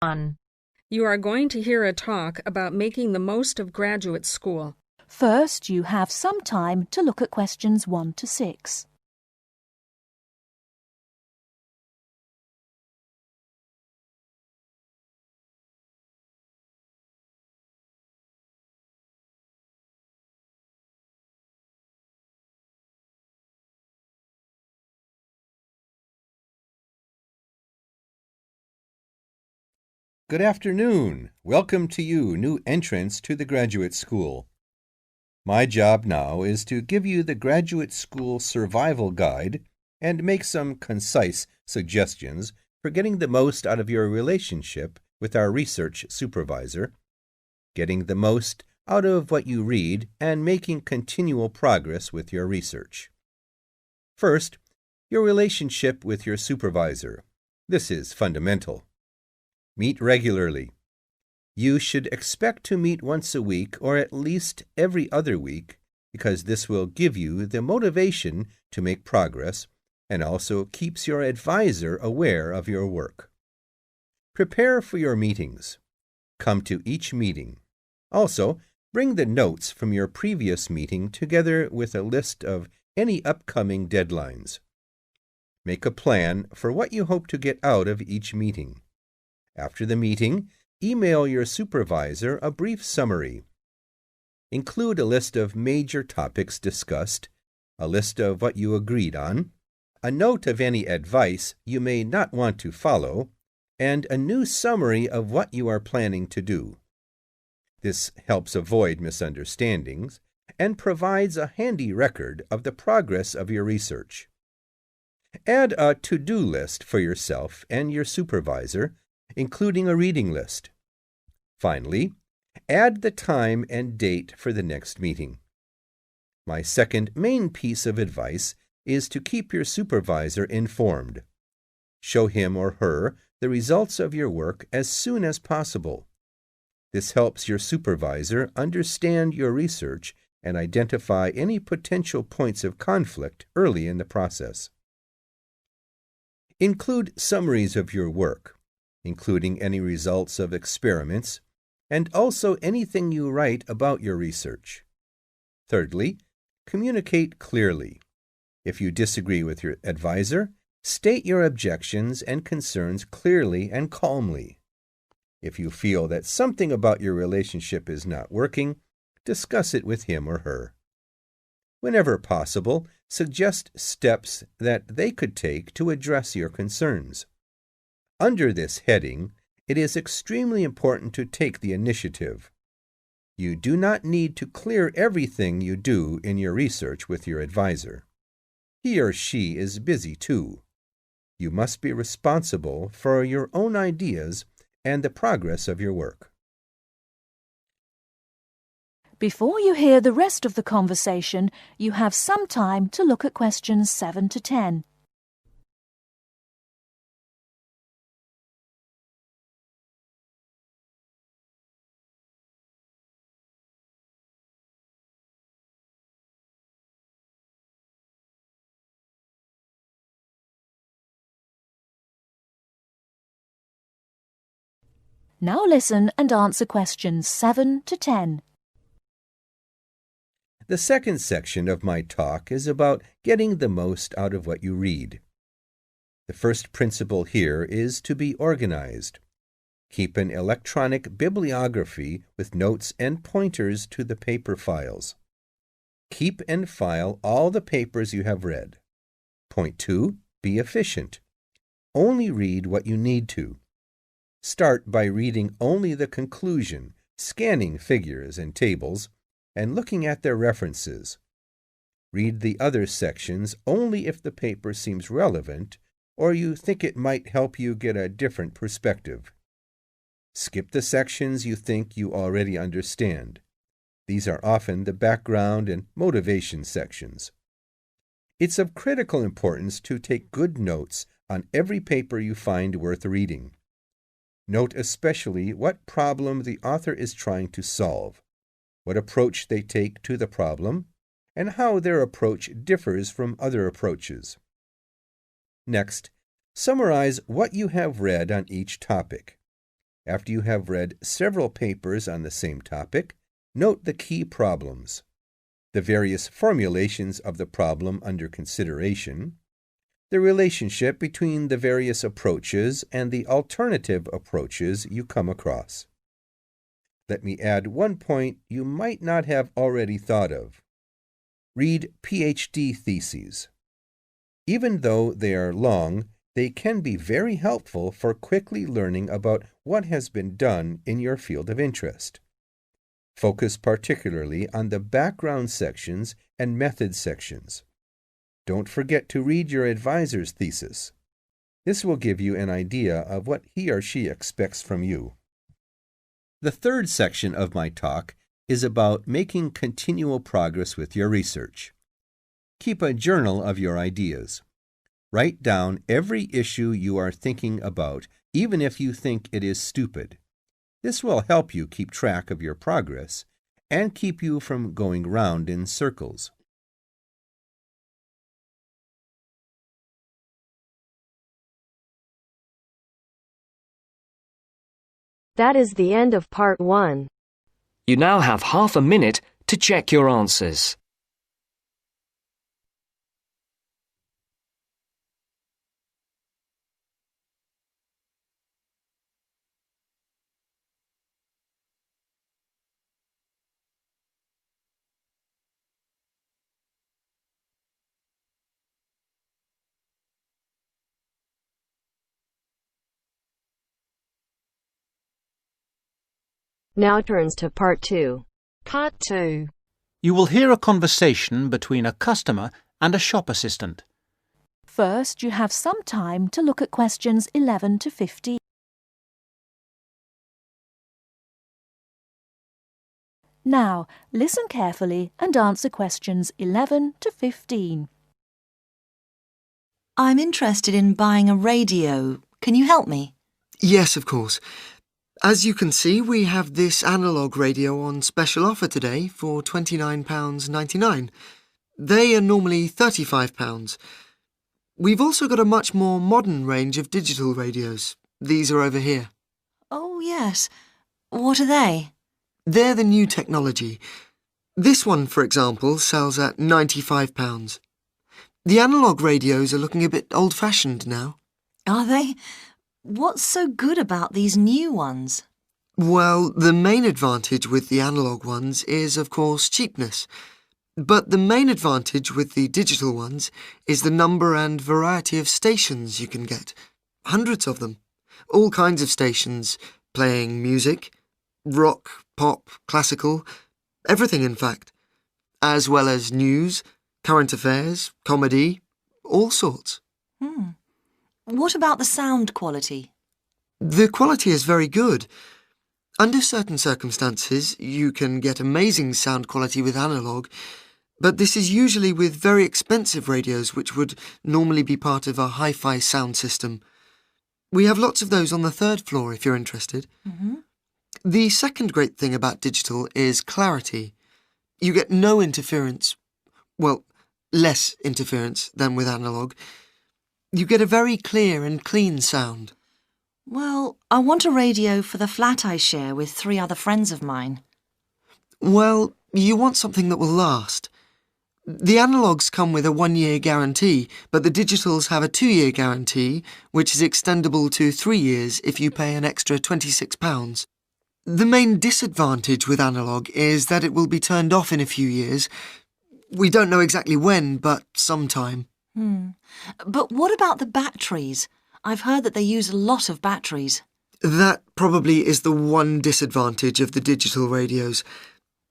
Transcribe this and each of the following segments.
1. You are going to hear a talk about making the most of graduate school. First, you have some time to look at questions 1 to 6. Good afternoon. Welcome to you, new entrants to the graduate school. My job now is to give you the graduate school survival guide and make some concise suggestions for getting the most out of your relationship with our research supervisor, getting the most out of what you read, and making continual progress with your research. First, your relationship with your supervisor. This is fundamental. Meet regularly. You should expect to meet once a week or at least every other week because this will give you the motivation to make progress and also keeps your advisor aware of your work. Prepare for your meetings. Come to each meeting. Also, bring the notes from your previous meeting together with a list of any upcoming deadlines. Make a plan for what you hope to get out of each meeting. After the meeting, email your supervisor a brief summary. Include a list of major topics discussed, a list of what you agreed on, a note of any advice you may not want to follow, and a new summary of what you are planning to do. This helps avoid misunderstandings and provides a handy record of the progress of your research. Add a to-do list for yourself and your supervisor, including a reading list. Finally, add the time and date for the next meeting. My second main piece of advice is to keep your supervisor informed. Show him or her the results of your work as soon as possible. This helps your supervisor understand your research and identify any potential points of conflict early in the process. Include summaries of your work, including any results of experiments, and also anything you write about your research. Thirdly, communicate clearly. If you disagree with your advisor, state your objections and concerns clearly and calmly. If you feel that something about your relationship is not working, discuss it with him or her. Whenever possible, suggest steps that they could take to address your concerns. Under this heading, it is extremely important to take the initiative. You do not need to clear everything you do in your research with your advisor. He or she is busy too. You must be responsible for your own ideas and the progress of your work. Before you hear the rest of the conversation, you have some time to look at questions 7 to 10. Now listen and answer questions 7 to 10. The second section of my talk is about getting the most out of what you read. The first principle here is to be organized. Keep an electronic bibliography with notes and pointers to the paper files. Keep and file all the papers you have read. Point 2. Be efficient. Only read what you need to. Start by reading only the conclusion, scanning figures and tables, and looking at their references. Read the other sections only if the paper seems relevant or you think it might help you get a different perspective. Skip the sections you think you already understand. These are often the background and motivation sections. It's of critical importance to take good notes on every paper you find worth reading. Note especially what problem the author is trying to solve, what approach they take to the problem, and how their approach differs from other approaches. Next, summarize what you have read on each topic. After you have read several papers on the same topic, note the key problems, the various formulations of the problem under consideration, the relationship between the various approaches and the alternative approaches you come across. Let me add one point you might not have already thought of. Read PhD theses. Even though they are long, they can be very helpful for quickly learning about what has been done in your field of interest. Focus particularly on the background sections and method sections. Don't forget to read your advisor's thesis. This will give you an idea of what he or she expects from you. The third section of my talk is about making continual progress with your research. Keep a journal of your ideas. Write down every issue you are thinking about, even if you think it is stupid. This will help you keep track of your progress and keep you from going round in circles. That is the end of part 1. You now have half a minute to check your answers. Now turns to part 2. Part 2. You will hear a conversation between a customer and a shop assistant. First, you have some time to look at questions 11 to 15. Now, listen carefully and answer questions 11 to 15. I'm interested in buying a radio. Can you help me? Yes, of course. As you can see, we have this analogue radio on special offer today for £29.99. They are normally £35. We've also got a much more modern range of digital radios. These are over here. Oh, yes. What are they? They're the new technology. This one, for example, sells at £95. The analogue radios are looking a bit old-fashioned now. Are they? What's so good about these new ones? Well, the main advantage with the analogue ones is, of course, cheapness. But the main advantage with the digital ones is the number and variety of stations you can get. Hundreds of them. All kinds of stations, playing music, rock, pop, classical, everything in fact. As well as news, current affairs, comedy, all sorts. What about the sound quality? The quality is very good. Under certain circumstances, you can get amazing sound quality with analogue, but this is usually with very expensive radios which would normally be part of a hi-fi sound system. We have lots of those on the 3rd floor if you're interested. The second great thing about digital is clarity. You get no interference, well, less interference than with analogue. You get a very clear and clean sound. Well, I want a radio for the flat I share with 3 other friends of mine. Well, you want something that will last. The analogues come with a 1-year guarantee, but the digitals have a 2-year guarantee, which is extendable to 3 years if you pay an extra £26. The main disadvantage with analogue is that it will be turned off in a few years. We don't know exactly when, but sometime. But what about the batteries? I've heard that they use a lot of batteries. That probably is the one disadvantage of the digital radios.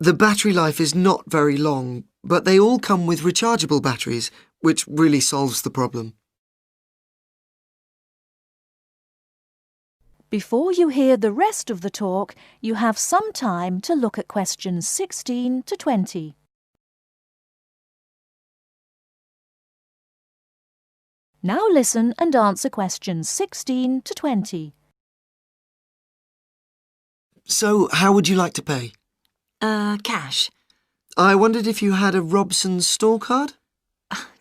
The battery life is not very long, but they all come with rechargeable batteries, which really solves the problem. Before you hear the rest of the talk, you have some time to look at questions 16 to 20. Now listen and answer questions 16 to 20. So, how would you like to pay? Cash. I wondered if you had a Robson's store card?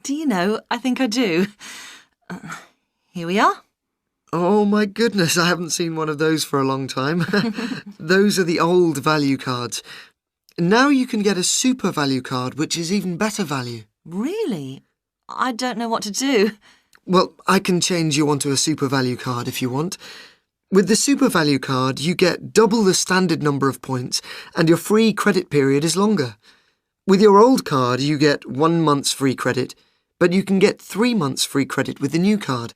Do you know, I think I do. Here we are. Oh my goodness, I haven't seen one of those for a long time. Those are the old value cards. Now you can get a super value card, which is even better value. Really? I don't know what to do. Well, I can change you onto a super value card if you want. With the super value card, you get double the standard number of points and your free credit period is longer. With your old card, you get 1 month's free credit, but you can get 3 months free credit with the new card.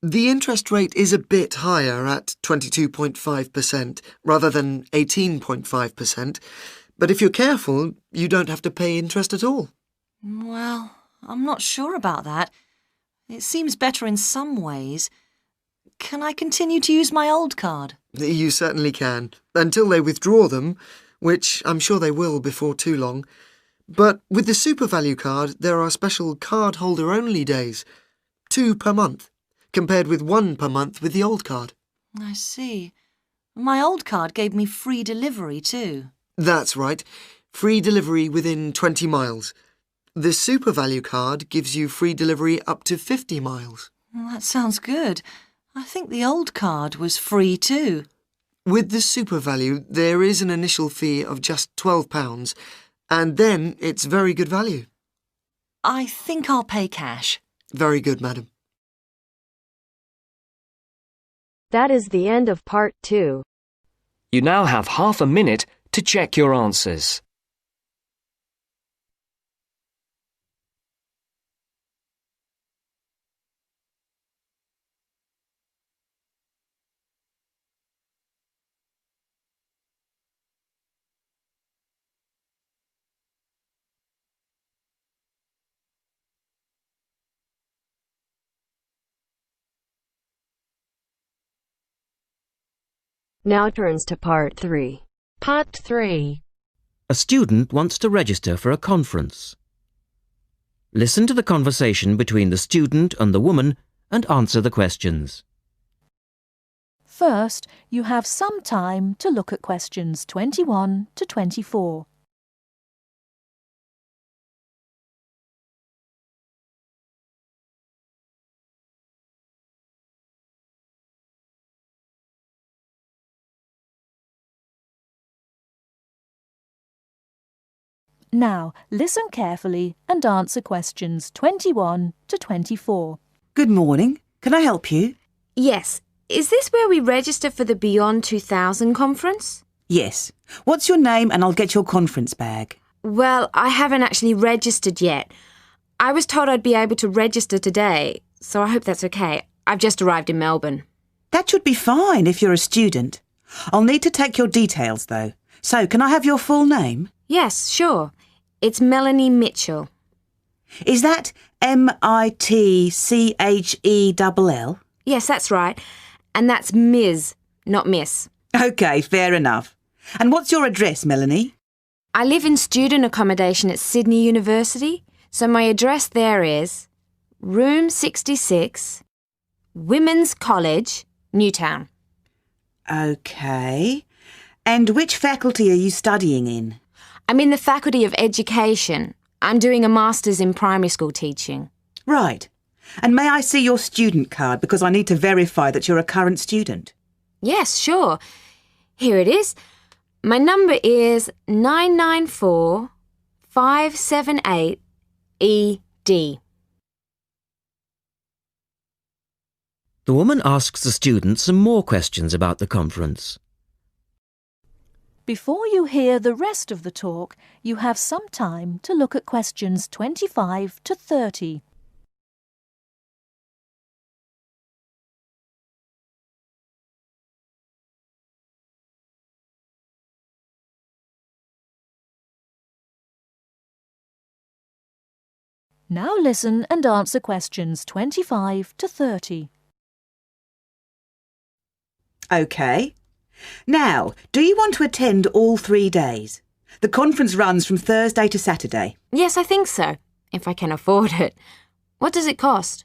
The interest rate is a bit higher at 22.5% rather than 18.5%, but if you're careful, you don't have to pay interest at all. Well, I'm not sure about that. It seems better in some ways. Can I continue to use my old card? You certainly can, until they withdraw them, which I'm sure they will before too long. But with the super value card, there are special card-holder-only days, 2 per month, compared with 1 per month with the old card. I see. My old card gave me free delivery too. That's right. Free delivery within 20 miles. The super value card gives you free delivery up to 50 miles. Well, that sounds good. I think the old card was free too. With the super value, there is an initial fee of just £12, and then it's very good value. I think I'll pay cash. Very good, madam. That is the end of part 2. You now have half a minute to check your answers. Now turns to part 3. Part 3. A student wants to register for a conference. Listen to the conversation between the student and the woman and answer the questions. First, you have some time to look at questions 21 to 24. Now, listen carefully and answer questions 21 to 24. Good morning. Can I help you? Yes. Is this where we register for the Beyond 2000 conference? Yes. What's your name and I'll get your conference bag. Well, I haven't actually registered yet. I was told I'd be able to register today, so I hope that's okay. I've just arrived in Melbourne. That should be fine if you're a student. I'll need to take your details though. So, can I have your full name? Yes, sure. It's Melanie Mitchell. Is that Mitchell? Yes, that's right. And that's Ms., not Miss. OK, fair enough. And what's your address, Melanie? I live in student accommodation at Sydney University, so my address there is Room 66, Women's College, Newtown. OK. And which faculty are you studying in? I'm in the Faculty of Education. I'm doing a Master's in Primary School teaching. Right. And may I see your student card because I need to verify that you're a current student? Yes, sure. Here it is. My number is 994578ED. The woman asks the student some more questions about the conference. Before you hear the rest of the talk, you have some time to look at questions 25 to 30. Now listen and answer questions 25 to 30. OK. Now, do you want to attend all 3 days? The conference runs from Thursday to Saturday. Yes, I think so, if I can afford it. What does it cost?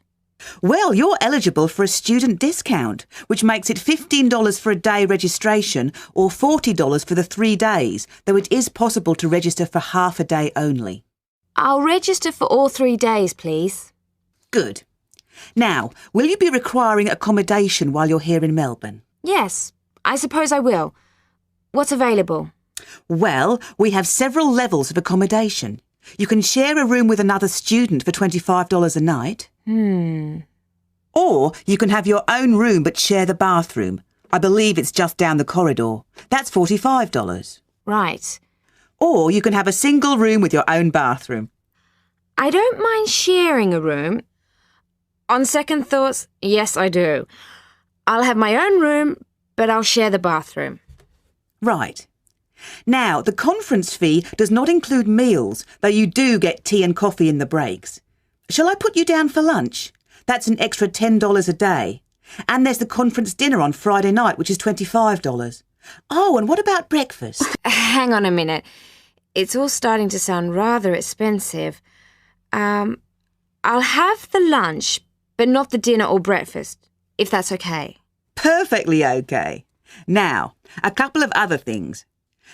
Well, you're eligible for a student discount, which makes it $15 for a day registration or $40 for the 3 days, though it is possible to register for half a day only. I'll register for all 3 days, please. Good. Now, will you be requiring accommodation while you're here in Melbourne? Yes, I suppose I will. What's available? Well, we have several levels of accommodation. You can share a room with another student for $25 a night. Or you can have your own room but share the bathroom. I believe it's just down the corridor. That's $45. Right. Or you can have a single room with your own bathroom. I don't mind sharing a room. On second thoughts, yes, I do. I'll have my own room, but I'll share the bathroom. Right. Now, the conference fee does not include meals, though you do get tea and coffee in the breaks. Shall I put you down for lunch? That's an extra $10 a day. And there's the conference dinner on Friday night, which is $25. Oh, and what about breakfast? Hang on a minute. It's all starting to sound rather expensive. I'll have the lunch, but not the dinner or breakfast, if that's okay. Perfectly okay. Now, a couple of other things.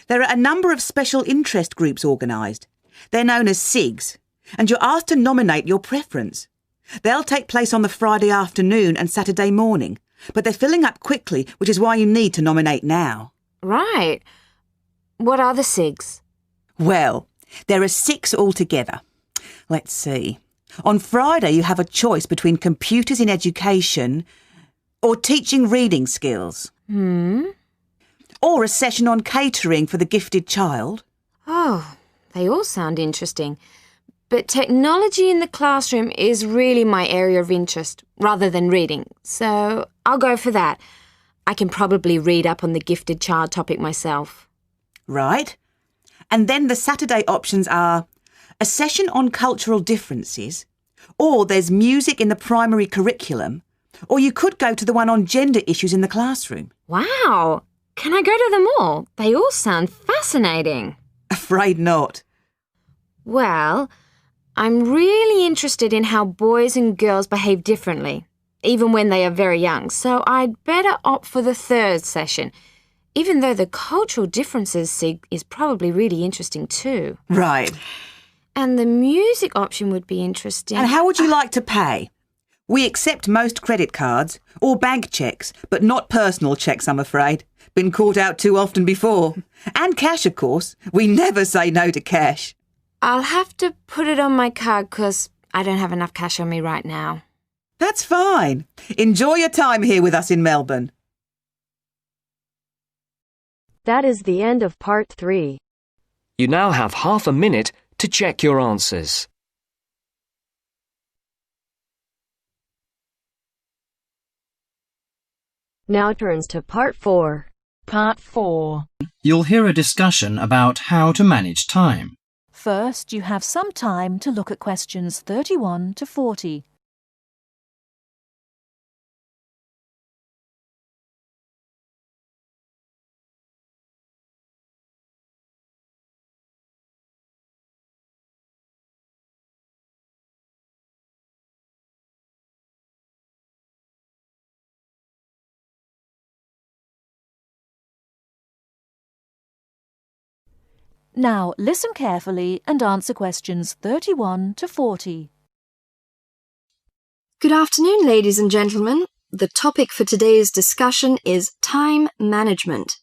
There are a number of special interest groups organised. They're known as SIGs, and you're asked to nominate your preference. They'll take place on the Friday afternoon and Saturday morning, but they're filling up quickly, which is why you need to nominate now. Right. What are the SIGs? Well, there are 6 altogether. Let's see. On Friday, you have a choice between computers in education or teaching reading skills. Or a session on catering for the gifted child. Oh, they all sound interesting. But technology in the classroom is really my area of interest, rather than reading. So I'll go for that. I can probably read up on the gifted child topic myself. Right. And then the Saturday options are a session on cultural differences, or there's music in the primary curriculum, or you could go to the one on gender issues in the classroom. Wow! Can I go to them all? They all sound fascinating. Afraid not. Well, I'm really interested in how boys and girls behave differently, even when they are very young, so I'd better opt for the 3rd session, even though the cultural differences SIG is probably really interesting too. Right. And the music option would be interesting. And how would you like to pay? We accept most credit cards or bank cheques, but not personal cheques, I'm afraid. Been caught out too often before. And cash, of course. We never say no to cash. I'll have to put it on my card because I don't have enough cash on me right now. That's fine. Enjoy your time here with us in Melbourne. That is the end of part 3. You now have half a minute to check your answers. Now turns to part 4. Part 4. You'll hear a discussion about how to manage time. First, you have some time to look at questions 31 to 40. Now, listen carefully and answer questions 31 to 40. Good afternoon, ladies and gentlemen. The topic for today's discussion is time management.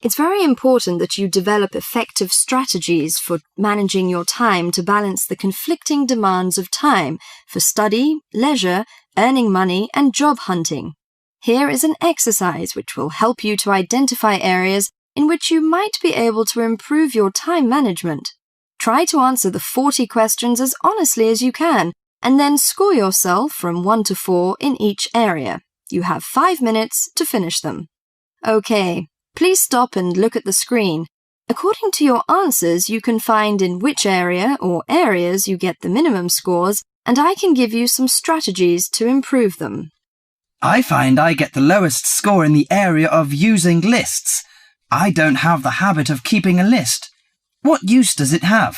It's very important that you develop effective strategies for managing your time to balance the conflicting demands of time for study, leisure, earning money, and job hunting. Here is an exercise which will help you to identify areas in which you might be able to improve your time management. Try to answer the 40 questions as honestly as you can, and then score yourself from 1 to 4 in each area. You have 5 minutes to finish them. Okay, please stop and look at the screen. According to your answers, you can find in which area or areas you get the minimum scores, and I can give you some strategies to improve them. I find I get the lowest score in the area of using lists. I don't have the habit of keeping a list. What use does it have?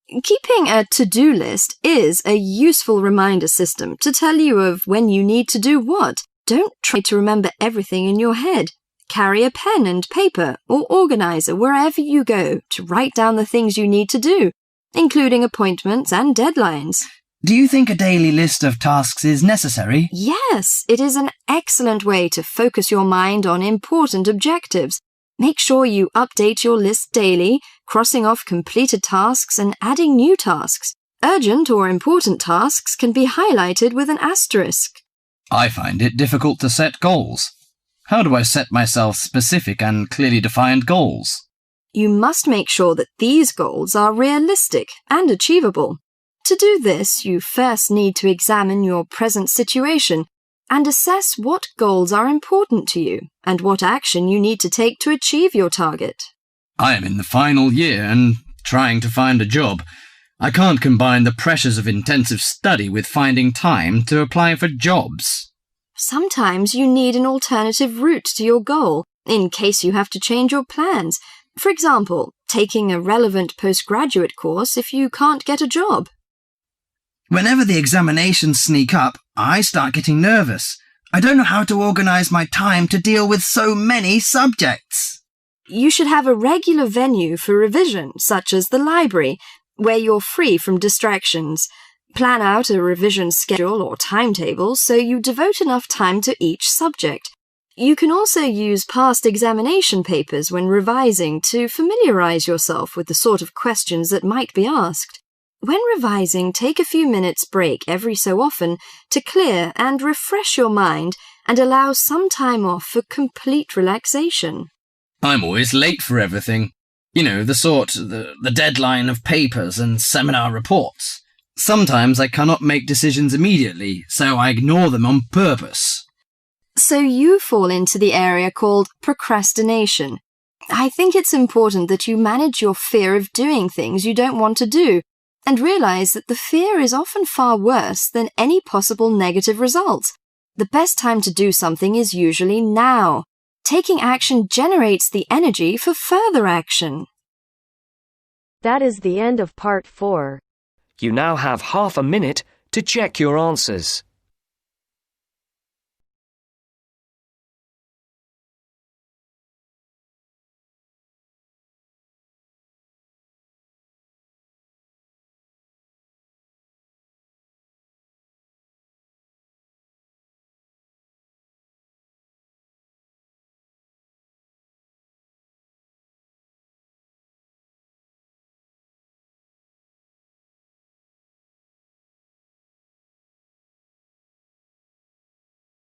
Keeping a to-do list is a useful reminder system to tell you of when you need to do what. Don't try to remember everything in your head. Carry a pen and paper or organizer wherever you go to write down the things you need to do, including appointments and deadlines. Do you think a daily list of tasks is necessary? Yes, it is an excellent way to focus your mind on important objectives. Make sure you update your list daily, crossing off completed tasks and adding new tasks. Urgent or important tasks can be highlighted with an asterisk. I find it difficult to set goals. How do I set myself specific and clearly defined goals? You must make sure that these goals are realistic and achievable. To do this, you first need to examine your present situation and assess what goals are important to you and what action you need to take to achieve your target. I am in the final year and trying to find a job. I can't combine the pressures of intensive study with finding time to apply for jobs. Sometimes you need an alternative route to your goal in case you have to change your plans. For example, taking a relevant postgraduate course if you can't get a job. Whenever the examinations sneak up, I start getting nervous. I don't know how to organise my time to deal with so many subjects. You should have a regular venue for revision, such as the library, where you're free from distractions. Plan out a revision schedule or timetable so you devote enough time to each subject. You can also use past examination papers when revising to familiarise yourself with the sort of questions that might be asked. When revising, take a few minutes break every so often to clear and refresh your mind and allow some time off for complete relaxation. I'm always late for everything. You know, the deadline of papers and seminar reports. Sometimes I cannot make decisions immediately, so I ignore them on purpose. So you fall into the area called procrastination. I think it's important that you manage your fear of doing things you don't want to do, and realize that the fear is often far worse than any possible negative results. The best time to do something is usually now. Taking action generates the energy for further action. That is the end of part 4. You now have half a minute to check your answers.